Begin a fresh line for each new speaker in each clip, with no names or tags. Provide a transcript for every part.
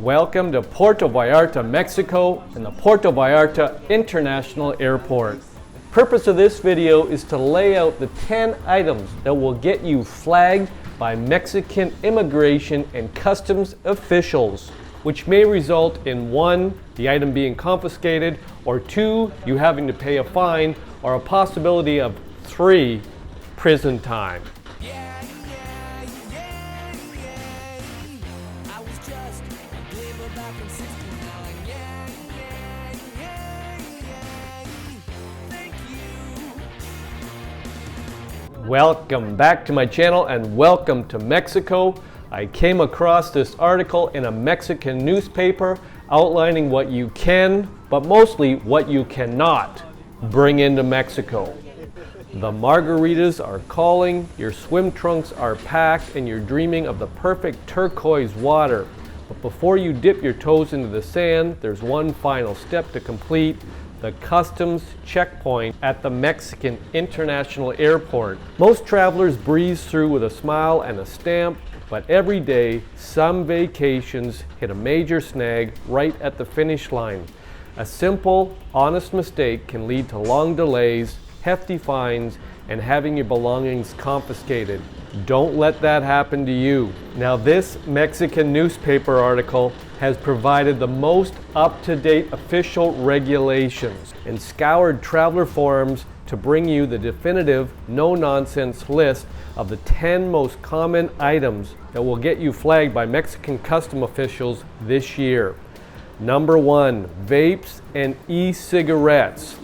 Welcome to Puerto Vallarta, Mexico and the Puerto Vallarta International Airport. Purpose of this video is to lay out the 10 items that will get you flagged by Mexican immigration and customs officials, which may result in 1, the item being confiscated, or 2, you having to pay a fine, or a possibility of 3, prison time. Welcome back to my channel and welcome to Mexico. I came across this article in a Mexican newspaper outlining what you can, but mostly what you cannot bring into Mexico. The margaritas are calling, your swim trunks are packed, and you're dreaming of the perfect turquoise water. But before you dip your toes into the sand, there's one final step to complete: the customs checkpoint at the Mexican International Airport. Most travelers breeze through with a smile and a stamp, but every day some vacations hit a major snag right at the finish line. A simple, honest mistake can lead to long delays, hefty fines, and having your belongings confiscated. Don't let that happen to you. Now, this Mexican newspaper article has provided the most up-to-date official regulations and scoured traveler forums to bring you the definitive, no-nonsense list of the 10 most common items that will get you flagged by Mexican custom officials this year. Number 1, vapes and e-cigarettes.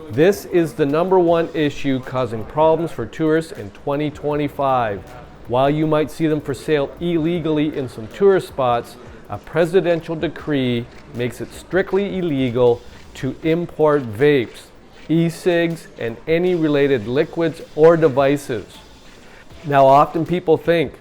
This is the number 1 issue causing problems for tourists in 2025. While you might see them for sale illegally in some tourist spots, a presidential decree makes it strictly illegal to import vapes, e-cigs, and any related liquids or devices. Now, often people think,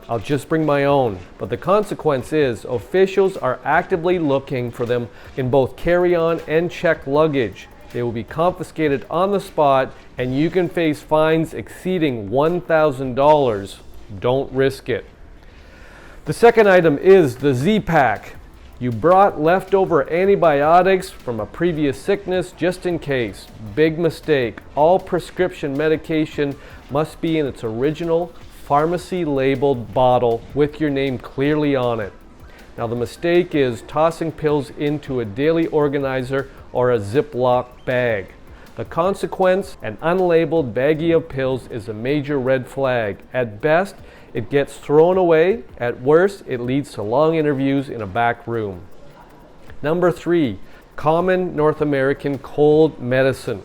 I'll just bring my own, but the consequence is officials are actively looking for them in both carry-on and checked luggage. They will be confiscated on the spot, and you can face fines exceeding $1,000. Don't risk it. The second item is the Z-PAK. You brought leftover antibiotics from a previous sickness just in case. Big mistake. All prescription medication must be in its original pharmacy labeled bottle with your name clearly on it. Now, the mistake is tossing pills into a daily organizer or a Ziploc bag. The consequence, an unlabeled baggie of pills, is a major red flag. At best, it gets thrown away. At worst, it leads to long interviews in a back room. Number 3, common North American cold medicine.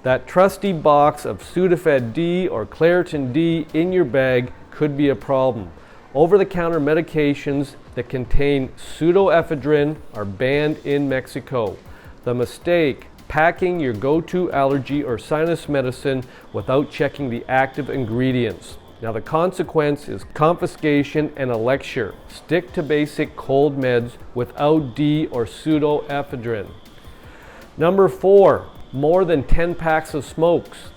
That trusty box of Sudafed D or Claritin D in your bag could be a problem. Over-the-counter medications that contain pseudoephedrine are banned in Mexico. The mistake: packing your go-to allergy or sinus medicine without checking the active ingredients. Now, the consequence is confiscation and a lecture. Stick to basic cold meds without D or pseudoephedrine. Number 4, more than 10 packs of smokes.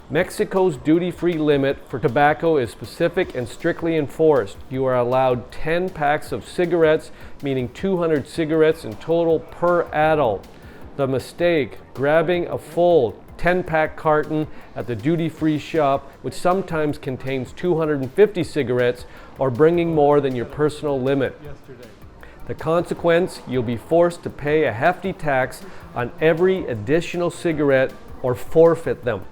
Mexico's duty-free limit for tobacco is specific and strictly enforced. You are allowed 10 packs of cigarettes, meaning 200 cigarettes in total per adult. The mistake: grabbing a full 10-pack carton at the duty-free shop, which sometimes contains 250 cigarettes, or bringing more than your personal limit. The consequence: you'll be forced to pay a hefty tax on every additional cigarette or forfeit them.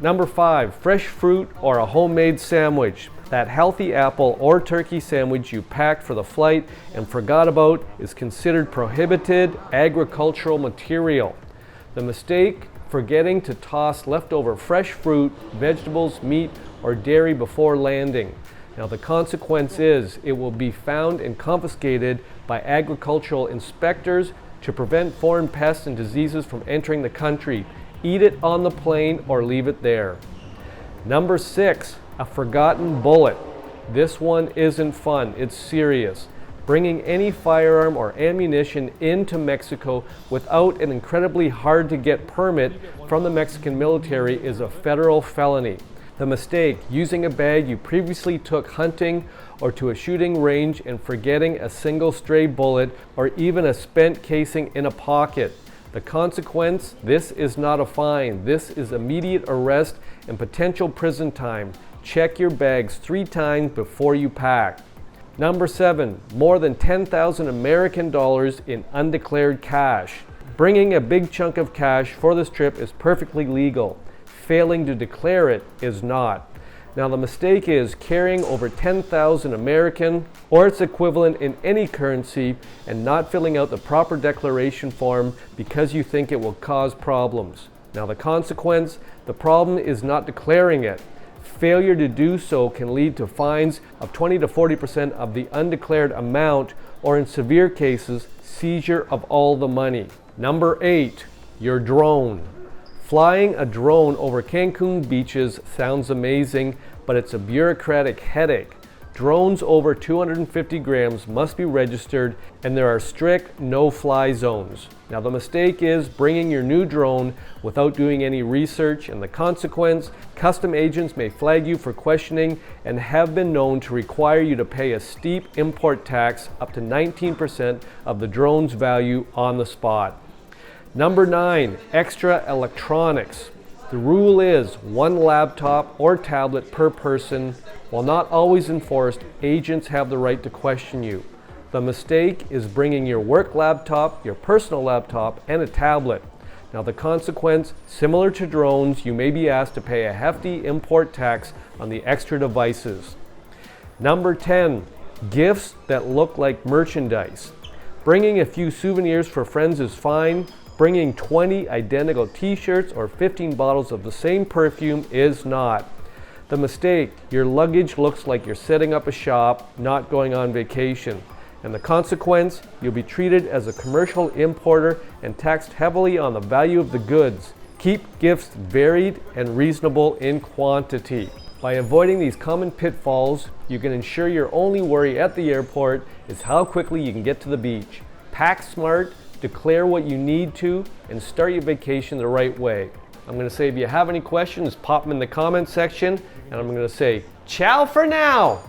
Number 5, fresh fruit or a homemade sandwich. That healthy apple or turkey sandwich you packed for the flight and forgot about is considered prohibited agricultural material. The mistake: forgetting to toss leftover fresh fruit, vegetables, meat, or dairy before landing. Now, the consequence is it will be found and confiscated by agricultural inspectors to prevent foreign pests and diseases from entering the country. Eat it on the plane or leave it there. Number 6, a forgotten bullet. This one isn't fun, it's serious. Bringing any firearm or ammunition into Mexico without an incredibly hard to get permit from the Mexican military is a federal felony. The mistake: using a bag you previously took hunting or to a shooting range and forgetting a single stray bullet or even a spent casing in a pocket. The consequence: this is not a fine. This is immediate arrest and potential prison time. Check your bags 3 times before you pack. Number 7, more than 10,000 American dollars in undeclared cash. Bringing a big chunk of cash for this trip is perfectly legal. Failing to declare it is not. Now the mistake is carrying over 10,000 American or its equivalent in any currency and not filling out the proper declaration form because you think it will cause problems. Now the consequence: the problem is not declaring it. Failure to do so can lead to fines of 20 to 40% of the undeclared amount, or in severe cases, seizure of all the money. Number 8, your drone. Flying a drone over Cancun beaches sounds amazing, but it's a bureaucratic headache. Drones over 250 grams must be registered, and there are strict no-fly zones. Now the mistake is bringing your new drone without doing any research, and the consequence: custom agents may flag you for questioning and have been known to require you to pay a steep import tax up to 19% of the drone's value on the spot. Number 9, extra electronics. The rule is 1 laptop or tablet per person. While not always enforced, agents have the right to question you. The mistake is bringing your work laptop, your personal laptop, and a tablet. Now the consequence: similar to drones, you may be asked to pay a hefty import tax on the extra devices. Number 10, gifts that look like merchandise. Bringing a few souvenirs for friends is fine. Bringing 20 identical t-shirts or 15 bottles of the same perfume is not. The mistake: your luggage looks like you're setting up a shop, not going on vacation. And the consequence: you'll be treated as a commercial importer and taxed heavily on the value of the goods. Keep gifts varied and reasonable in quantity. By avoiding these common pitfalls, you can ensure your only worry at the airport is how quickly you can get to the beach. Pack smart, declare what you need to, and start your vacation the right way. I'm going to say, if you have any questions, pop them in the comment section, and I'm going to say, ciao for now!